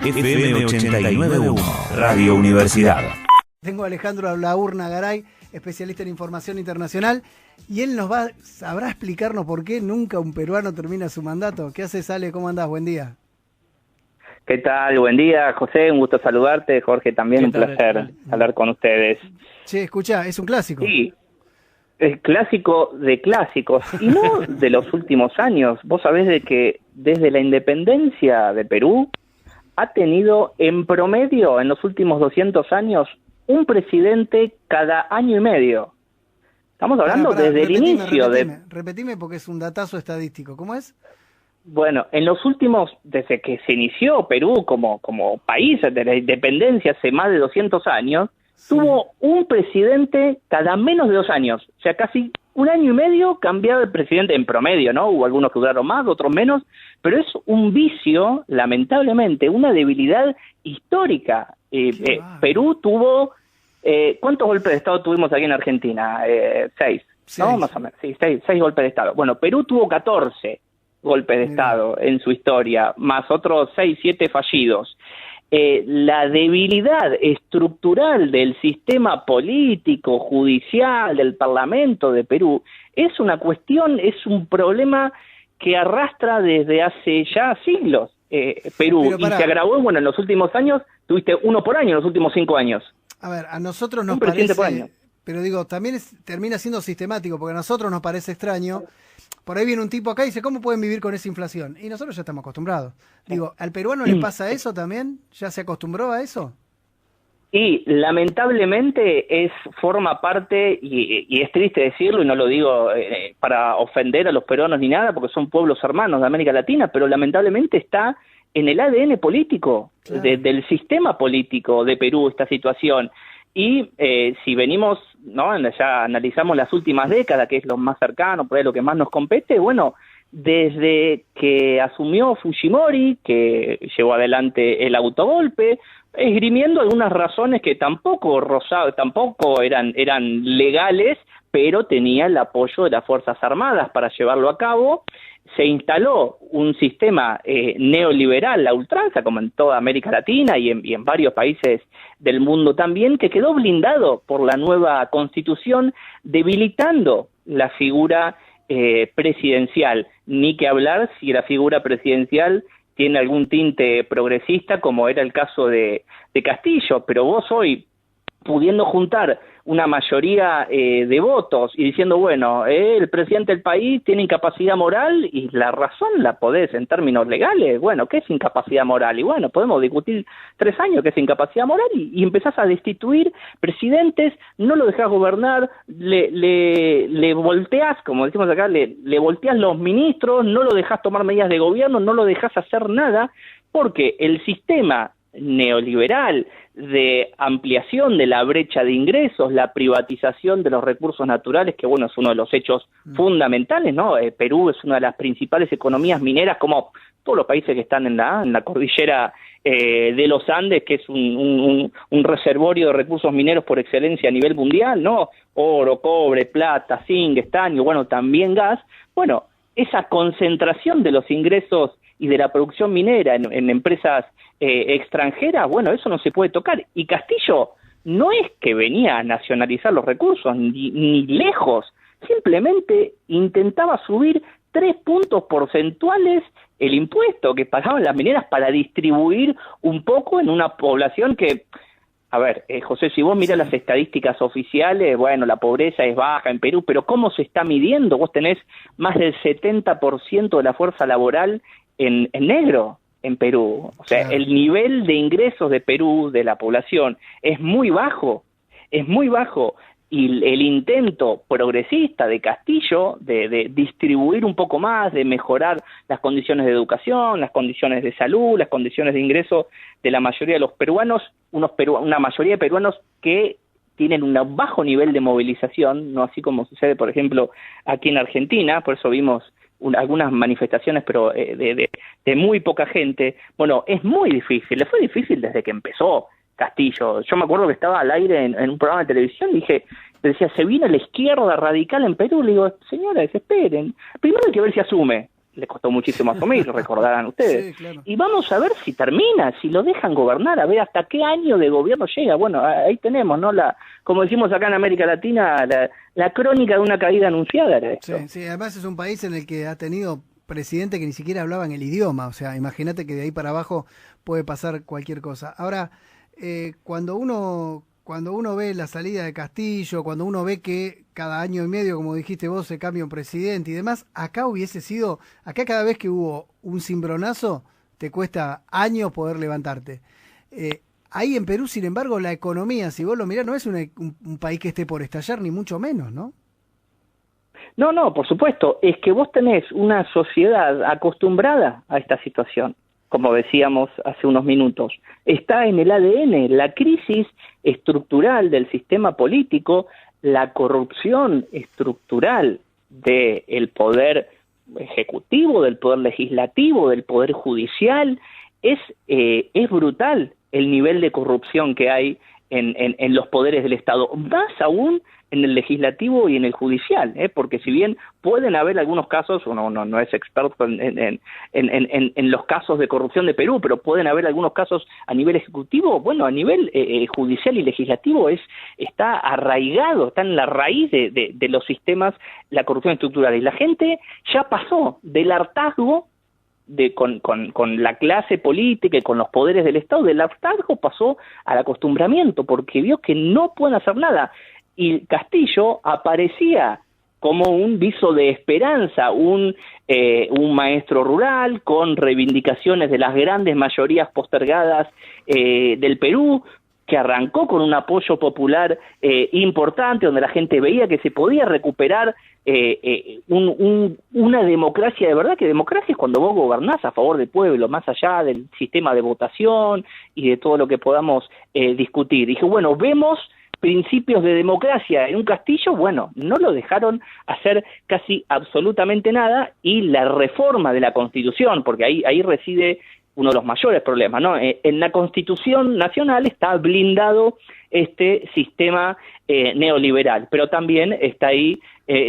FM 89.1, Radio Universidad. Tengo a Alejandro Laurna Garay, especialista en información internacional, y él sabrá explicarnos por qué nunca un peruano termina su mandato. ¿Qué haces, Ale? ¿Cómo andás? Buen día. ¿Qué tal? Buen día, José. Un gusto saludarte. Jorge, también un placer hablar con ustedes. Che, escuchá, es un clásico. Sí, es clásico de clásicos, y no de los últimos años. Vos sabés de que desde la independencia de Perú ha tenido en promedio en los últimos 200 años un presidente cada año y medio. Estamos hablando desde el inicio. Repetime porque es un datazo estadístico. ¿Cómo es? Bueno, en los últimos, desde que se inició Perú como país de la independencia hace más de 200 años, sí, tuvo un presidente cada menos de 2 años. O sea, casi un año y medio cambiaba el presidente en promedio, ¿no? Hubo algunos que duraron más, otros menos, pero es un vicio, lamentablemente, una debilidad histórica. Perú tuvo... ¿cuántos golpes de Estado tuvimos aquí en Argentina? 6, ¿no? Más o menos, sí, 6 golpes de Estado. Bueno, Perú tuvo 14 golpes de Estado en su historia, más otros 6, 7 fallidos. La debilidad estructural del sistema político, judicial, del Parlamento de Perú, es una cuestión, es un problema que arrastra desde hace ya siglos Perú, y se agravó, bueno, en los últimos años, tuviste uno por año en los últimos 5 años. A ver, a nosotros nos parece, pero digo, también termina siendo sistemático, porque a nosotros nos parece extraño. Por ahí viene un tipo acá y dice, ¿cómo pueden vivir con esa inflación? Y nosotros ya estamos acostumbrados. Digo, ¿al peruano le pasa eso también? ¿Ya se acostumbró a eso? Y lamentablemente forma parte, y es triste decirlo, y no lo digo para ofender a los peruanos ni nada, porque son pueblos hermanos de América Latina, pero lamentablemente está en el ADN político, claro, del sistema político de Perú esta situación. Y si venimos, ¿no?, ya analizamos las últimas décadas, que es lo más cercano, por ahí lo que más nos compete, bueno, desde que asumió Fujimori, que llevó adelante el autogolpe, esgrimiendo algunas razones que tampoco eran legales, pero tenía el apoyo de las Fuerzas Armadas para llevarlo a cabo. Se instaló un sistema neoliberal a ultranza, como en toda América Latina y en varios países del mundo también, que quedó blindado por la nueva Constitución, debilitando la figura presidencial. Ni que hablar si la figura presidencial tiene algún tinte progresista, como era el caso de Castillo, pero vos hoy, pudiendo juntar una mayoría de votos y diciendo, bueno, el presidente del país tiene incapacidad moral, y la razón la podés en términos legales, bueno, ¿qué es incapacidad moral? Y bueno, podemos discutir 3 años qué es incapacidad moral, y empezás a destituir presidentes, no lo dejás gobernar, le volteás, como decimos acá, le volteás los ministros, no lo dejás tomar medidas de gobierno, no lo dejás hacer nada, porque el sistema neoliberal de ampliación de la brecha de ingresos, la privatización de los recursos naturales, que bueno, es uno de los hechos fundamentales, ¿no? Perú es una de las principales economías mineras, como todos los países que están en la cordillera de los Andes, que es un reservorio de recursos mineros por excelencia a nivel mundial, ¿no? Oro, cobre, plata, zinc, estaño, bueno, también gas. Bueno, esa concentración de los ingresos y de la producción minera en empresas extranjeras, bueno, eso no se puede tocar. Y Castillo no es que venía a nacionalizar los recursos, ni lejos, simplemente intentaba subir 3 puntos porcentuales el impuesto que pagaban las mineras para distribuir un poco en una población que, a ver, José, si vos mirás las estadísticas oficiales, bueno, la pobreza es baja en Perú, pero ¿cómo se está midiendo? Vos tenés más del 70% de la fuerza laboral en negro en Perú. O sea, el nivel de ingresos de Perú, de la población, es muy bajo, y el intento progresista de Castillo de distribuir un poco más, de mejorar las condiciones de educación, las condiciones de salud, las condiciones de ingreso de la mayoría de los peruanos, una mayoría de peruanos que tienen un bajo nivel de movilización, no así como sucede, por ejemplo, aquí en Argentina. Por eso vimos algunas manifestaciones, pero de muy poca gente. Bueno, es muy difícil, le fue difícil desde que empezó Castillo. Yo me acuerdo que estaba al aire en un programa de televisión y decía, se viene la izquierda radical en Perú. Le digo, señores, esperen, primero hay que ver si asume, le costó muchísimo asumir, recordarán ustedes. Sí, claro. Y vamos a ver si termina, si lo dejan gobernar, a ver hasta qué año de gobierno llega. Bueno, ahí tenemos, ¿no? Como decimos acá en América Latina, la crónica de una caída anunciada era esto. Sí, sí, además es un país en el que ha tenido presidente que ni siquiera hablaban el idioma, o sea, imagínate que de ahí para abajo puede pasar cualquier cosa. Ahora, cuando uno ve la salida de Castillo, cuando uno ve que cada año y medio, como dijiste vos, se cambia un presidente y demás, acá cada vez que hubo un cimbronazo, te cuesta años poder levantarte. Ahí en Perú, sin embargo, la economía, si vos lo mirás, no es un país que esté por estallar, ni mucho menos, ¿no? No, por supuesto, es que vos tenés una sociedad acostumbrada a esta situación, como decíamos hace unos minutos. Está en el ADN, la crisis estructural del sistema político, la corrupción estructural del poder ejecutivo, del poder legislativo, del poder judicial, es brutal el nivel de corrupción que hay en los poderes del Estado, más aún en el legislativo y en el judicial, porque si bien pueden haber algunos casos, uno no es experto en los casos de corrupción de Perú, pero pueden haber algunos casos a nivel ejecutivo, bueno, a nivel judicial y legislativo está arraigado, está en la raíz de los sistemas, la corrupción estructural, y la gente ya pasó del hartazgo con la clase política y con los poderes del Estado, del hartazgo pasó al acostumbramiento, porque vio que no pueden hacer nada. Y Castillo aparecía como un viso de esperanza, un maestro rural con reivindicaciones de las grandes mayorías postergadas del Perú, que arrancó con un apoyo popular importante, donde la gente veía que se podía recuperar una democracia de verdad, que democracia es cuando vos gobernás a favor del pueblo, más allá del sistema de votación y de todo lo que podamos discutir. Dije, bueno, vemos principios de democracia en un Castillo. Bueno, no lo dejaron hacer casi absolutamente nada, y la reforma de la Constitución, porque ahí reside uno de los mayores problemas, ¿no? En la Constitución Nacional está blindado este sistema neoliberal, pero también está ahí,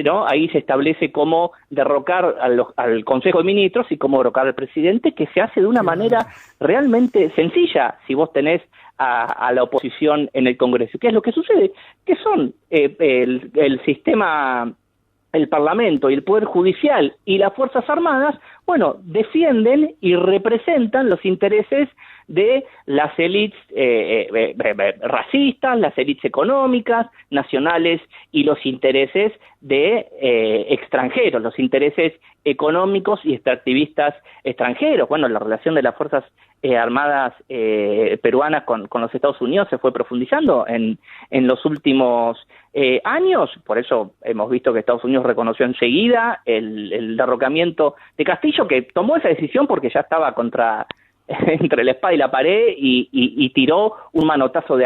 ¿no? Ahí se establece cómo derrocar al Consejo de Ministros y cómo derrocar al presidente, que se hace de una manera realmente sencilla si vos tenés a la oposición en el Congreso. ¿Qué es lo que sucede? Que son el sistema, el Parlamento y el Poder Judicial y las Fuerzas Armadas, bueno, defienden y representan los intereses de las élites racistas, las élites económicas, nacionales, y los intereses de extranjeros, los intereses económicos y extractivistas extranjeros. Bueno, la relación de las Fuerzas Armadas peruanas con los Estados Unidos se fue profundizando en los últimos años, por eso hemos visto que Estados Unidos reconoció enseguida el derrocamiento de Castillo, que tomó esa decisión porque ya estaba entre la espada y la pared, y tiró un manotazo de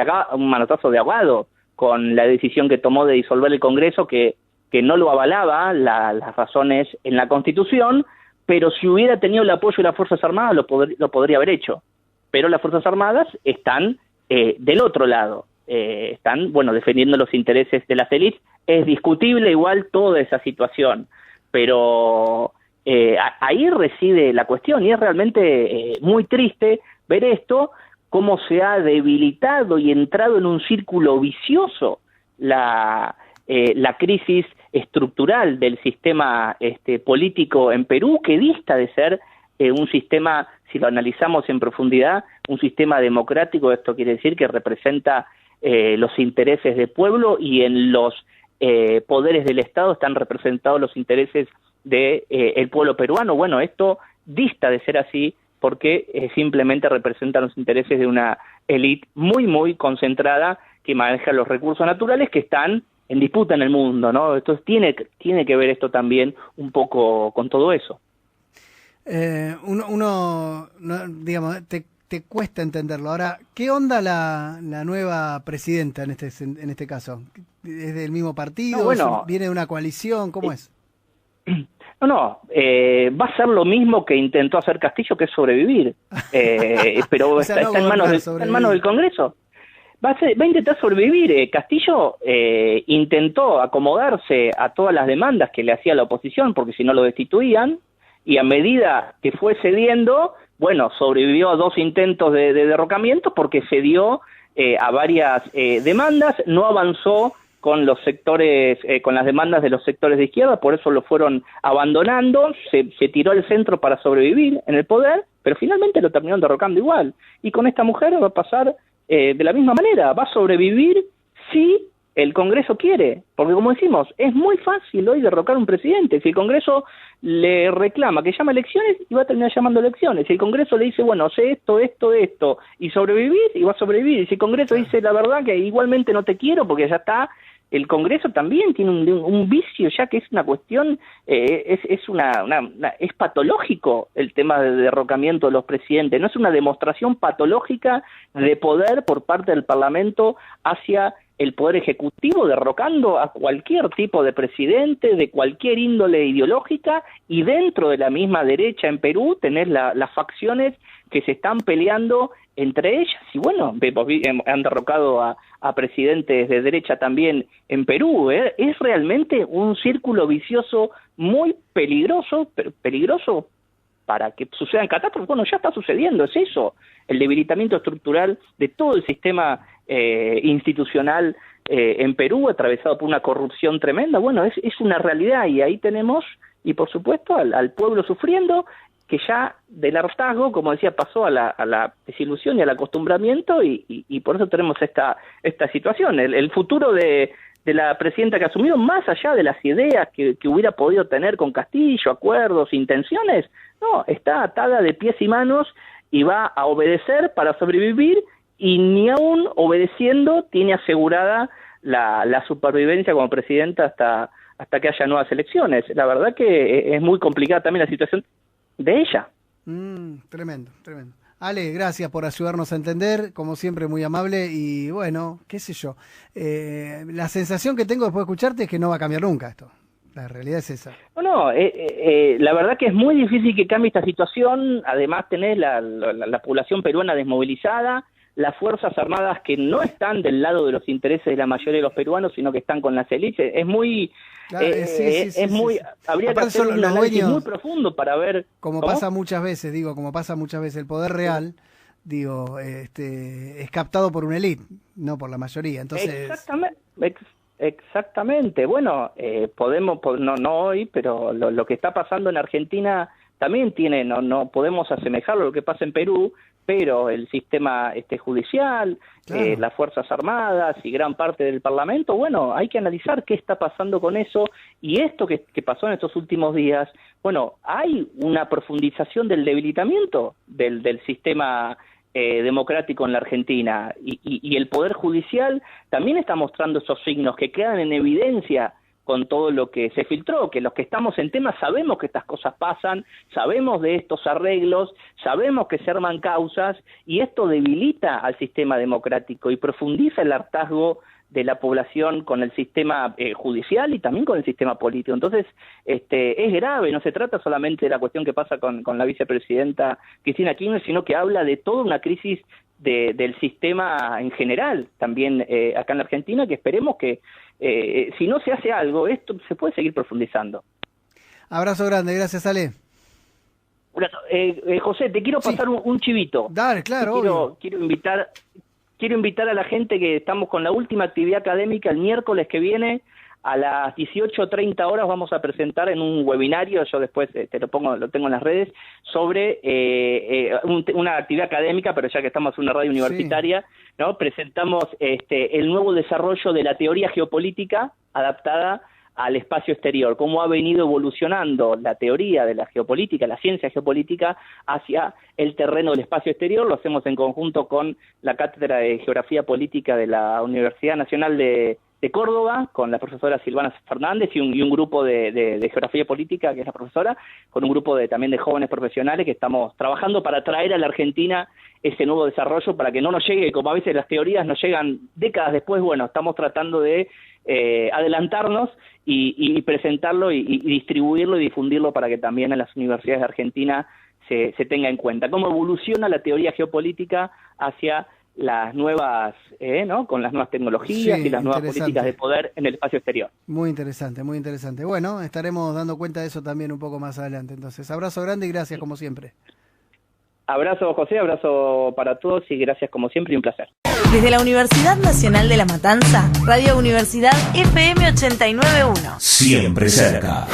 ahogado con la decisión que tomó de disolver el Congreso, que no lo avalaba las razones en la Constitución, pero si hubiera tenido el apoyo de las Fuerzas Armadas lo podría haber hecho. Pero las Fuerzas Armadas están del otro lado, están, bueno, defendiendo los intereses de las élites. Es discutible igual toda esa situación, pero ahí reside la cuestión, y es realmente muy triste ver esto, cómo se ha debilitado y entrado en un círculo vicioso la crisis estructural del sistema político en Perú, que dista de ser un sistema, si lo analizamos en profundidad, un sistema democrático. Esto quiere decir que representa los intereses del pueblo, y en los poderes del Estado están representados los intereses del pueblo peruano. Bueno, esto dista de ser así, porque simplemente representan los intereses de una élite muy, muy concentrada, que maneja los recursos naturales que están en disputa en el mundo, ¿no? Entonces tiene que ver esto también un poco con todo eso. Digamos, te cuesta entenderlo. Ahora, ¿qué onda la nueva presidenta en este caso? ¿Es del mismo partido? No, bueno, ¿viene de una coalición? ¿Cómo es? No, va a ser lo mismo que intentó hacer Castillo, que es sobrevivir, pero o sea, está en manos del Congreso. Va a intentar sobrevivir. Castillo intentó acomodarse a todas las demandas que le hacía la oposición, porque si no lo destituían, y a medida que fue cediendo, bueno, sobrevivió a 2 intentos de derrocamiento porque cedió a varias demandas, no avanzó con los sectores, con las demandas de los sectores de izquierda, por eso lo fueron abandonando, se tiró al centro para sobrevivir en el poder, pero finalmente lo terminaron derrocando igual. Y con esta mujer va a pasar de la misma manera, va a sobrevivir si el Congreso quiere, porque como decimos, es muy fácil hoy derrocar a un presidente. Si el Congreso le reclama que llame elecciones, y va a terminar llamando elecciones. Si el Congreso le dice, bueno, sé esto, y sobrevivir, y va a sobrevivir. Y si el Congreso dice la verdad que igualmente no te quiero, porque ya está, el Congreso también tiene un vicio ya que es una cuestión, es patológico el tema del derrocamiento de los presidentes, no es una demostración patológica de poder por parte del Parlamento hacia el Poder Ejecutivo, derrocando a cualquier tipo de presidente, de cualquier índole ideológica, y dentro de la misma derecha en Perú tenés las facciones que se están peleando entre ellas, y bueno, han derrocado a presidentes de derecha también en Perú, es realmente un círculo vicioso muy peligroso, pero peligroso para que sucedan catástrofes. Bueno, ya está sucediendo, es eso, el debilitamiento estructural de todo el sistema institucional en Perú, atravesado por una corrupción tremenda. Bueno, es una realidad, y ahí tenemos, y por supuesto, al pueblo sufriendo, que ya del hartazgo, como decía, pasó a la desilusión y al acostumbramiento, y por eso tenemos esta situación. El futuro de la presidenta que ha asumido, más allá de las ideas que hubiera podido tener con Castillo, acuerdos, intenciones, no, está atada de pies y manos y va a obedecer para sobrevivir, y ni aún obedeciendo tiene asegurada la supervivencia como presidenta hasta que haya nuevas elecciones. La verdad que es muy complicada también la situación de ella. Tremendo. Ale, gracias por ayudarnos a entender, como siempre muy amable, y bueno, qué sé yo, la sensación que tengo después de escucharte es que no va a cambiar nunca esto. La realidad es esa. No, la verdad que es muy difícil que cambie esta situación. Además tenés la población peruana desmovilizada, las Fuerzas Armadas que no están del lado de los intereses de la mayoría de los peruanos, sino que están con las élites. Es muy... habría que hacer un análisis muy profundo para ver... Como pasa muchas veces, el poder real, es captado por una élite, no por la mayoría. Entonces... Exactamente. Bueno, no hoy, pero lo que está pasando en Argentina también tiene, no podemos asemejarlo a lo que pasa en Perú, pero el sistema judicial, claro, las Fuerzas Armadas y gran parte del Parlamento, bueno, hay que analizar qué está pasando con eso, y esto que pasó en estos últimos días, bueno, hay una profundización del debilitamiento del sistema democrático en la Argentina, y el Poder Judicial también está mostrando esos signos que quedan en evidencia con todo lo que se filtró, que los que estamos en tema sabemos que estas cosas pasan, sabemos de estos arreglos, sabemos que se arman causas, y esto debilita al sistema democrático y profundiza el hartazgo de la población con el sistema judicial y también con el sistema político. Entonces, es grave, no se trata solamente de la cuestión que pasa con la vicepresidenta Cristina Kirchner, sino que habla de toda una crisis del sistema en general, también acá en la Argentina, que esperemos que si no se hace algo, esto se puede seguir profundizando. Abrazo grande, gracias Ale. José, te quiero pasar un chivito. Dale, claro. Quiero invitar a la gente que estamos con la última actividad académica el miércoles que viene a las 18:30 horas. Vamos a presentar en un webinario, yo después lo tengo en las redes, sobre una actividad académica, pero ya que estamos en una radio universitaria, sí, ¿no? Presentamos el nuevo desarrollo de la teoría geopolítica adaptada al espacio exterior, cómo ha venido evolucionando la teoría de la geopolítica, la ciencia geopolítica, hacia el terreno del espacio exterior. Lo hacemos en conjunto con la Cátedra de Geografía Política de la Universidad Nacional de Córdoba, con la profesora Silvana Fernández y un grupo de Geografía Política, que es la profesora, con un grupo también de jóvenes profesionales que estamos trabajando para traer a la Argentina ese nuevo desarrollo, para que no nos llegue, como a veces las teorías nos llegan décadas después. Bueno, estamos tratando de adelantarnos y presentarlo y distribuirlo y difundirlo para que también en las universidades de Argentina se tenga en cuenta cómo evoluciona la teoría geopolítica hacia las nuevas, ¿no? Con las nuevas tecnologías y las nuevas políticas de poder en el espacio exterior. Muy interesante, muy interesante. Bueno, estaremos dando cuenta de eso también un poco más adelante. Entonces, abrazo grande y gracias como siempre. Abrazo, José, abrazo para todos y gracias como siempre y un placer. Desde la Universidad Nacional de La Matanza, Radio Universidad FM 89.1. Siempre cerca.